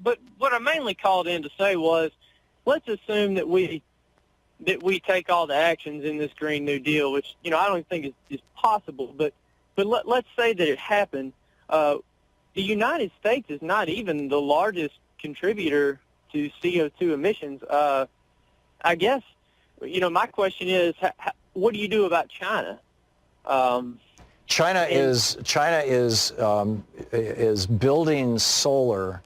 but what I mainly called in to say was, let's assume that we take all the actions in this Green New Deal, which I don't think is possible. But let's say that it happened. The United States is not even the largest contributor to CO2 emissions. I guess my question is, what do you do about China? China is building solar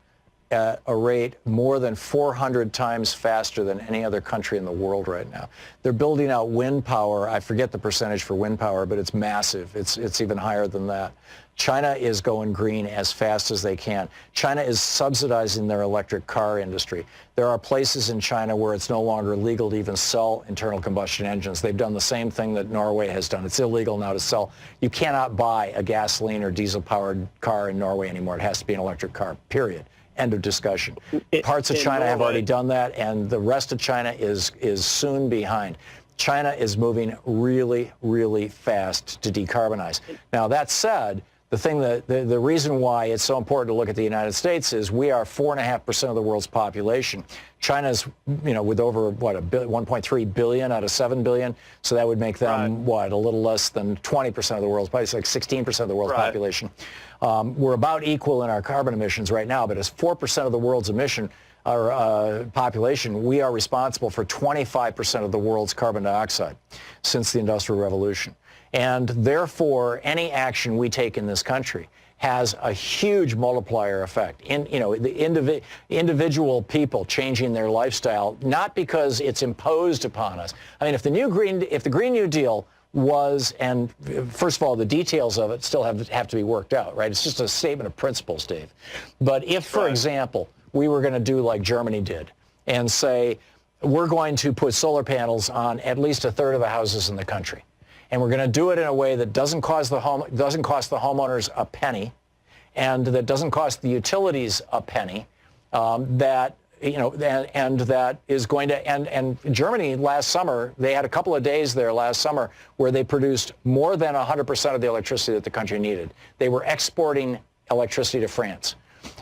at a rate more than 400 times faster than any other country in the world right now. They're building out wind power. I forget the percentage for wind power, but it's massive. It's even higher than that. China is going green as fast as they can. China is subsidizing their electric car industry. There are places in China where it's no longer legal to even sell internal combustion engines. They've done the same thing that Norway has done. It's illegal now to sell. You cannot buy a gasoline or diesel-powered car in Norway anymore. It has to be an electric car, period. End of discussion. Parts of China have already done that, and the rest of China is soon behind. China is moving really, really fast to decarbonize. Now, that said, the reason why it's so important to look at the United States is we are 4.5% of the world's population. China's, with over, 1.3 billion out of 7 billion. So that would make them, a little less than 20% of the world's population, like 16% of the world's population. We're about equal in our carbon emissions right now, but as 4% of the world's population, we are responsible for 25% of the world's carbon dioxide since the Industrial Revolution. And therefore, any action we take in this country has a huge multiplier effect. The individual people changing their lifestyle, not because it's imposed upon us. I mean, if the Green New Deal was, and first of all, the details of it still have to be worked out, right? It's just a statement of principles, Dave. But if, for example, we were going to do like Germany did and say, we're going to put solar panels on at least a third of the houses in the country, and we're going to do it in a way that doesn't cost the homeowners a penny, and that doesn't cost the utilities a penny, and that is going to, and Germany last summer, they had a couple of days there last summer where they produced more than 100% of the electricity that the country needed. They were exporting electricity to France.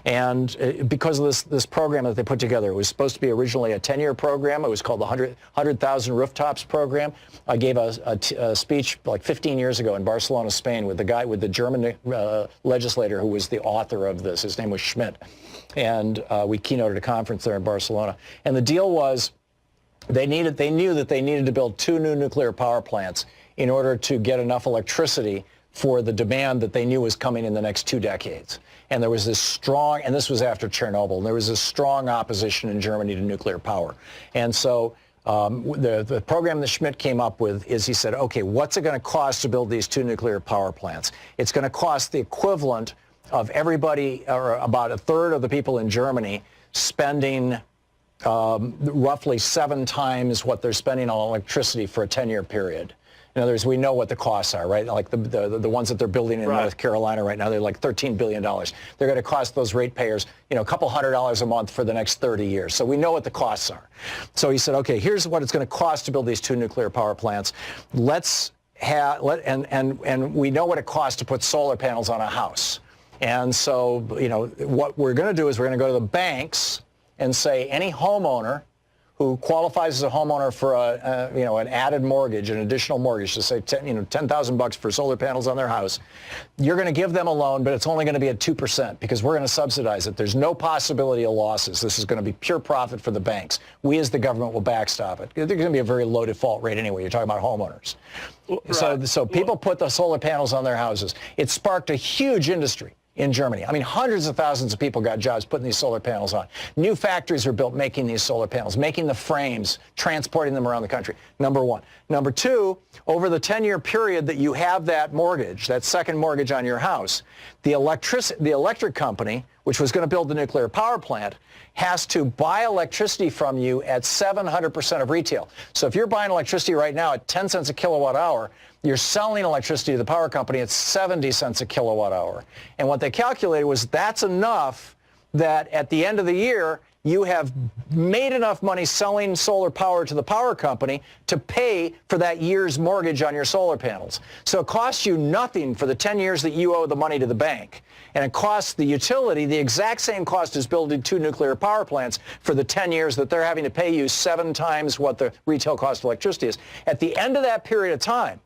And because of this program that they put together, it was supposed to be originally a 10-year program. It was called the 100,000 Rooftops program. I gave a speech like 15 years ago in Barcelona, Spain, with the German legislator who was the author of this. His name was Schmidt. And we keynoted a conference there in Barcelona. And the deal was they knew that they needed to build 2 new nuclear power plants in order to get enough electricity for the demand that they knew was coming in the next 2 decades. And there was this strong, and this was after Chernobyl, and there was this strong opposition in Germany to nuclear power. And so the program that Schmidt came up with is, he said, okay, what's it going to cost to build these 2 nuclear power plants? It's going to cost the equivalent of everybody, or about a third of the people in Germany, spending roughly 7 times what they're spending on electricity for a 10-year period. In other words, we know what the costs are, right? Like the ones that they're building in North Carolina right now, they're like $13 billion. They're going to cost those ratepayers, a couple $100 a month for the next 30 years. So we know what the costs are. So he said, okay, here's what it's going to cost to build these 2 nuclear power plants. And we know what it costs to put solar panels on a house. And so, what we're going to do is we're going to go to the banks and say any homeowner who qualifies as a homeowner for an added mortgage, an additional mortgage, to say $10,000 for solar panels on their house, you're going to give them a loan, but it's only going to be at 2% because we're going to subsidize it. There's no possibility of losses. This is going to be pure profit for the banks. We as the government will backstop it. There's going to be a very low default rate anyway. You're talking about homeowners. So people put the solar panels on their houses. It sparked a huge industry in Germany. I mean, hundreds of thousands of people got jobs putting these solar panels on. New factories were built making these solar panels, making the frames, transporting them around the country, number one. Number two, over the 10-year period that you have that mortgage, that second mortgage on your house, the electric company, which was going to build the nuclear power plant, has to buy electricity from you at 700% of retail. So if you're buying electricity right now at 10 cents a kilowatt hour, you're selling electricity to the power company at 70 cents a kilowatt hour. And what they calculated was that's enough that at the end of the year, you have made enough money selling solar power to the power company to pay for that year's mortgage on your solar panels. So it costs you nothing for the 10 years that you owe the money to the bank. And it costs the utility the exact same cost as building 2 nuclear power plants for the 10 years that they're having to pay you 7 times what the retail cost of electricity is. At the end of that period of time,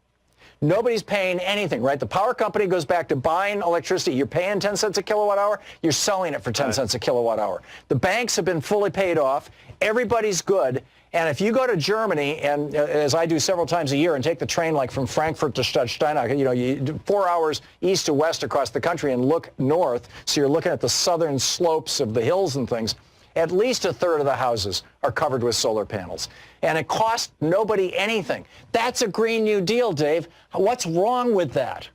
nobody's paying anything, right? The power company goes back to buying electricity. You're paying 10 cents a kilowatt hour. You're selling it for 10 cents a kilowatt hour. The banks have been fully paid off. Everybody's good. And if you go to Germany, and as I do several times a year, and take the train like from Frankfurt to Steinach, you do 4 hours east to west across the country and look north, so you're looking at the southern slopes of the hills and things, at least a third of the houses are covered with solar panels. And it costs nobody anything. That's a Green New Deal, Dave. What's wrong with that?